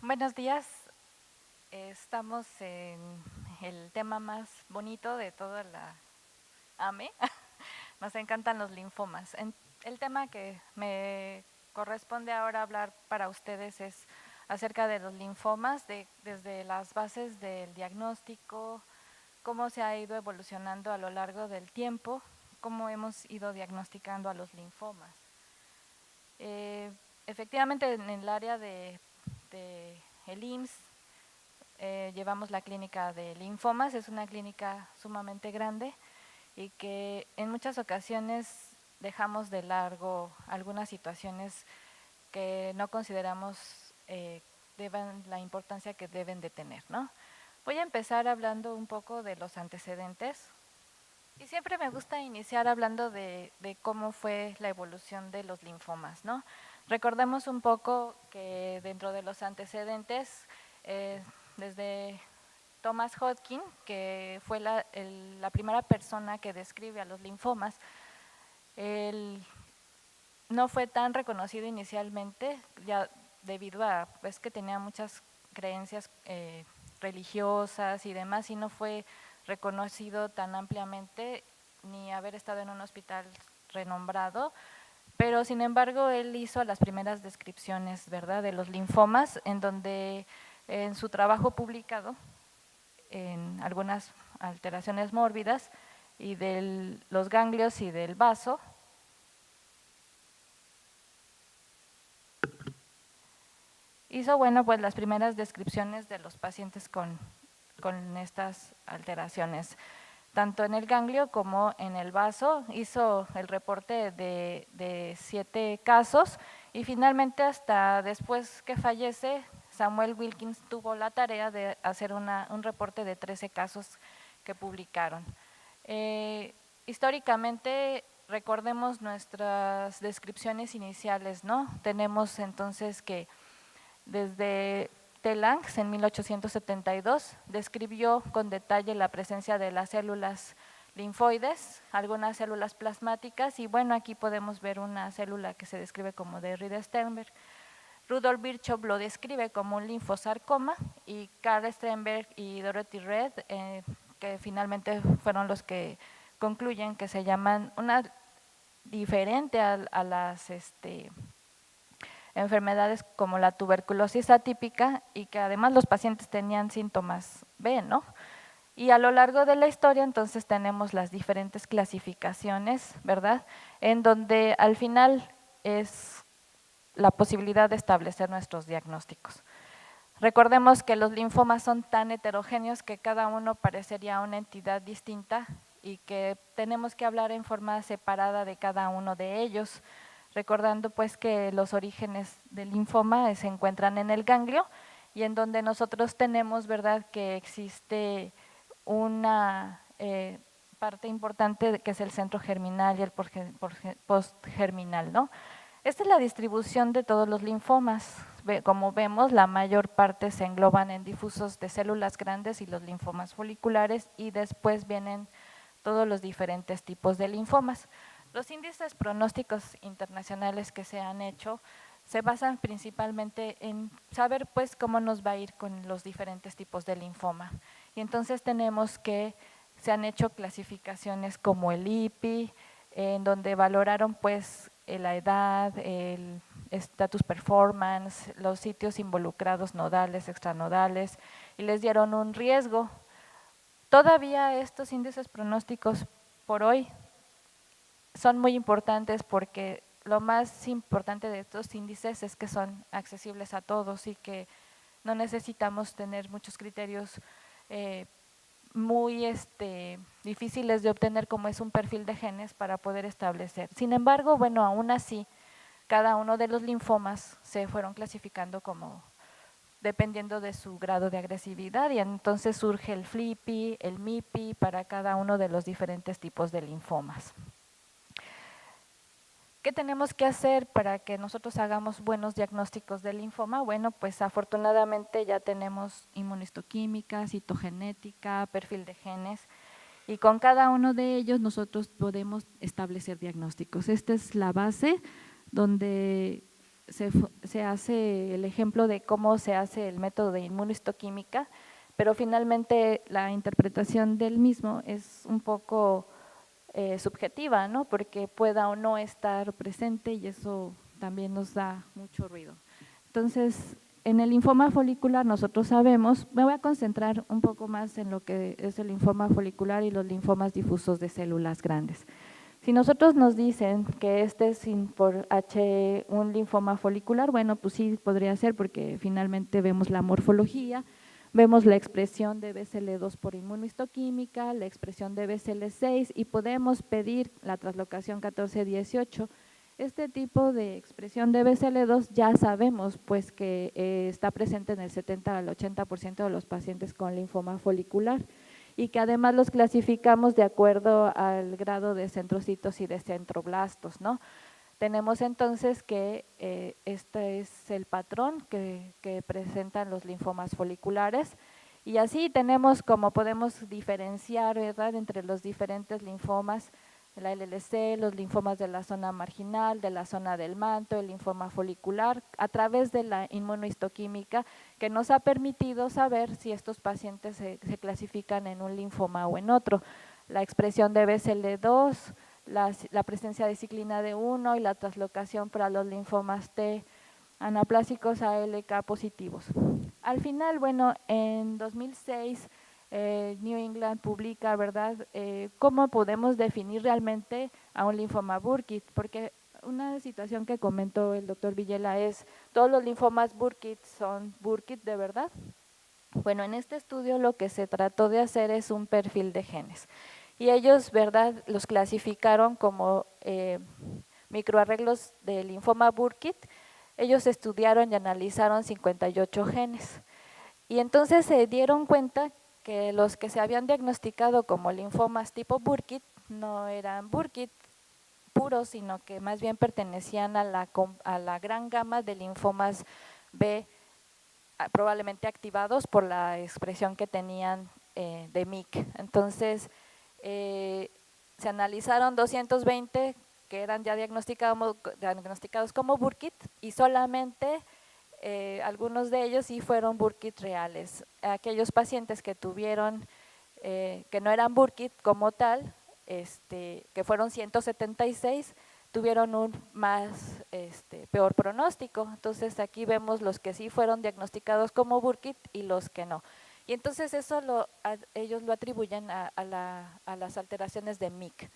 Buenos días. Estamos en el tema más bonito de toda la AME. Nos encantan los linfomas. El tema que me corresponde ahora hablar para ustedes es acerca de los linfomas, desde las bases del diagnóstico, cómo se ha ido evolucionando a lo largo del tiempo, cómo hemos ido diagnosticando a los linfomas. Efectivamente, en el área de el IMSS llevamos la clínica de linfomas. Es una clínica sumamente grande y que en muchas ocasiones dejamos de largo algunas situaciones que no consideramos deban la importancia que deben de tener, ¿no? Voy a empezar hablando un poco de los antecedentes. Y siempre me gusta iniciar hablando de cómo fue la evolución de los linfomas, ¿no? Recordemos un poco que dentro de los antecedentes, desde Thomas Hodgkin, que fue la primera persona que describe a los linfomas, él no fue tan reconocido inicialmente, ya debido a pues, que tenía muchas creencias religiosas y demás, y no fue reconocido tan ampliamente ni haber estado en un hospital renombrado, pero sin embargo él hizo las primeras descripciones, ¿verdad?, de los linfomas, en donde en su trabajo publicado en algunas alteraciones mórbidas y de los ganglios y del vaso, hizo, bueno, pues las primeras descripciones de los pacientes con estas alteraciones, tanto en el ganglio como en el vaso. Hizo el reporte de 7 casos y finalmente hasta después que fallece, Samuel Wilkins tuvo la tarea de hacer un reporte de 13 casos que publicaron. Históricamente, recordemos nuestras descripciones iniciales, ¿no? Tenemos entonces que desde Telange, en 1872, describió con detalle la presencia de las células linfoides, algunas células plasmáticas, y bueno, aquí podemos ver una célula que se describe como de Rieder-Sternberg. Rudolf Virchow lo describe como un linfosarcoma, y Karl Sternberg y Dorothy Red, que finalmente fueron los que concluyen que se llaman una diferente a las enfermedades como la tuberculosis atípica, y que además los pacientes tenían síntomas B, ¿no? Y a lo largo de la historia entonces tenemos las diferentes clasificaciones, ¿verdad?, en donde al final es la posibilidad de establecer nuestros diagnósticos. Recordemos que los linfomas son tan heterogéneos que cada uno parecería una entidad distinta y que tenemos que hablar en forma separada de cada uno de ellos, recordando pues que los orígenes del linfoma se encuentran en el ganglio, y en donde nosotros tenemos, ¿verdad?, que existe una parte importante que es el centro germinal y el postgerminal, ¿no? Esta es la distribución de todos los linfomas. Como vemos, la mayor parte se engloban en difusos de células grandes y los linfomas foliculares, y después vienen todos los diferentes tipos de linfomas. Los índices pronósticos internacionales que se han hecho se basan principalmente en saber pues cómo nos va a ir con los diferentes tipos de linfoma. Y entonces tenemos que se han hecho clasificaciones como el IPI, en donde valoraron pues la edad, el status performance, los sitios involucrados nodales, extranodales, y les dieron un riesgo. Todavía estos índices pronósticos por hoy son muy importantes porque lo más importante de estos índices es que son accesibles a todos y que no necesitamos tener muchos criterios muy difíciles de obtener, como es un perfil de genes, para poder establecer. Sin embargo, bueno, aún así, cada uno de los linfomas se fueron clasificando como dependiendo de su grado de agresividad, y entonces surge el FLIPI, el MIPI para cada uno de los diferentes tipos de linfomas. ¿Qué tenemos que hacer para que nosotros hagamos buenos diagnósticos de linfoma? Bueno, pues afortunadamente ya tenemos inmunistoquímica, citogenética, perfil de genes, y con cada uno de ellos nosotros podemos establecer diagnósticos. Esta es la base donde se hace el ejemplo de cómo se hace el método de inmunohistoquímica, pero finalmente la interpretación del mismo es un poco subjetiva, ¿no? Porque pueda o no estar presente y eso también nos da mucho ruido. Entonces, en el linfoma folicular nosotros sabemos, me voy a concentrar un poco más en lo que es el linfoma folicular y los linfomas difusos de células grandes. Si nosotros nos dicen que este es por H un linfoma folicular, bueno, pues sí podría ser porque finalmente vemos la morfología, vemos la expresión de BCL2 por inmunohistoquímica, la expresión de BCL6 y podemos pedir la translocación 14-18. Este tipo de expresión de BCL2 ya sabemos pues que está presente en el 70 al 80% de los pacientes con linfoma folicular y que además los clasificamos de acuerdo al grado de centrocitos y de centroblastos, ¿no? Tenemos entonces que este es el patrón que presentan los linfomas foliculares y así tenemos como podemos diferenciar, ¿verdad?, entre los diferentes linfomas, la LLC, los linfomas de la zona marginal, de la zona del manto, el linfoma folicular, a través de la inmunohistoquímica que nos ha permitido saber si estos pacientes se clasifican en un linfoma o en otro. La expresión de BCL2, la presencia de ciclina D1 y la translocación para los linfomas T anaplásicos ALK positivos. Al final, bueno, en 2006 New England publica, ¿verdad?, cómo podemos definir realmente a un linfoma Burkitt, porque una situación que comentó el doctor Villela es, ¿todos los linfomas Burkitt son Burkitt de verdad? Bueno, en este estudio lo que se trató de hacer es un perfil de genes y ellos, ¿verdad?, los clasificaron como microarreglos del linfoma Burkitt. Ellos estudiaron y analizaron 58 genes y entonces se dieron cuenta que los que se habían diagnosticado como linfomas tipo Burkitt no eran Burkitt puros, sino que más bien pertenecían a la gran gama de linfomas B probablemente activados por la expresión que tenían de MYC. Entonces, se analizaron 220 que eran ya diagnosticados como Burkitt y solamente algunos de ellos sí fueron Burkitt reales. Aquellos pacientes que tuvieron, que no eran Burkitt como tal, que fueron 176, tuvieron un más peor pronóstico. Entonces aquí vemos los que sí fueron diagnosticados como Burkitt y los que no. Y entonces eso ellos lo atribuyen a las alteraciones de MYC.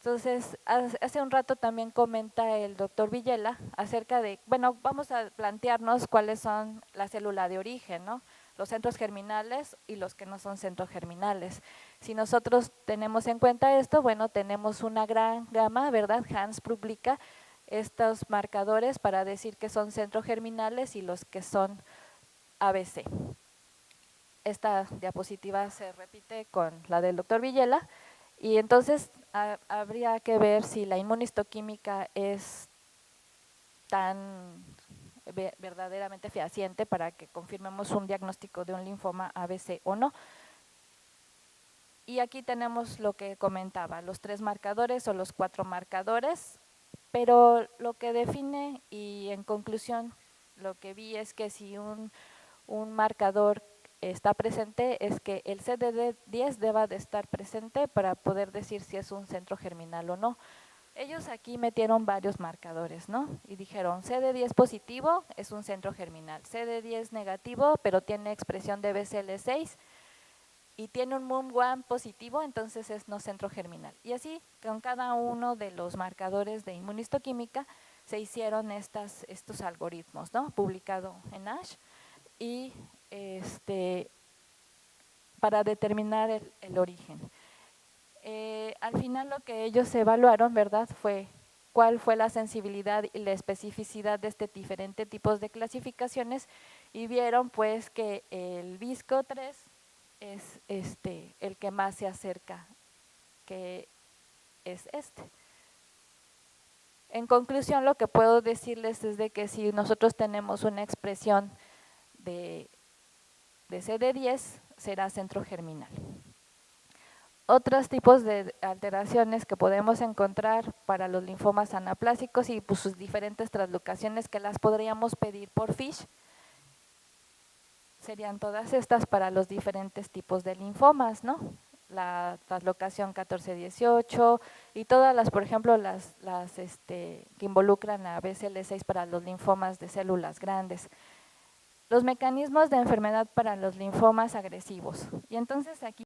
Entonces, hace un rato también comenta el doctor Villela acerca de, bueno, vamos a plantearnos cuáles son la célula de origen, ¿no? Los centros germinales y los que no son centros germinales. Si nosotros tenemos en cuenta esto, bueno, tenemos una gran gama, ¿verdad? Hans publica estos marcadores para decir que son centros germinales y los que son ABC. Esta diapositiva se repite con la del doctor Villela y entonces habría que ver si la inmunohistoquímica es tan verdaderamente fehaciente para que confirmemos un diagnóstico de un linfoma ABC o no. Y aquí tenemos lo que comentaba, los 3 marcadores o los 4 marcadores, pero lo que define y en conclusión lo que vi es que si un marcador está presente es que el CD10 deba de estar presente para poder decir si es un centro germinal o no. Ellos aquí metieron varios marcadores, ¿no? Y dijeron CD10 positivo es un centro germinal, CD10 negativo pero tiene expresión de BCL6 y tiene un MUM1 positivo, entonces es no centro germinal. Y así con cada uno de los marcadores de inmunohistoquímica se hicieron estos algoritmos, ¿no? Publicado en ASH y para determinar el origen. Al final lo que ellos evaluaron, ¿verdad?, fue cuál fue la sensibilidad y la especificidad de diferentes tipos de clasificaciones y vieron pues que el VISCO3 es el que más se acerca, que es este. En conclusión, lo que puedo decirles es de que si nosotros tenemos una expresión de CD10, será centro germinal. otros tipos de alteraciones que podemos encontrar para los linfomas anaplásicos y pues, sus diferentes translocaciones que las podríamos pedir por FISH. Serían todas estas para los diferentes tipos de linfomas, ¿no? La translocación 14-18 y todas las, por ejemplo, las que involucran a BCL6 para los linfomas de células grandes. Los mecanismos de enfermedad para los linfomas agresivos. Y entonces aquí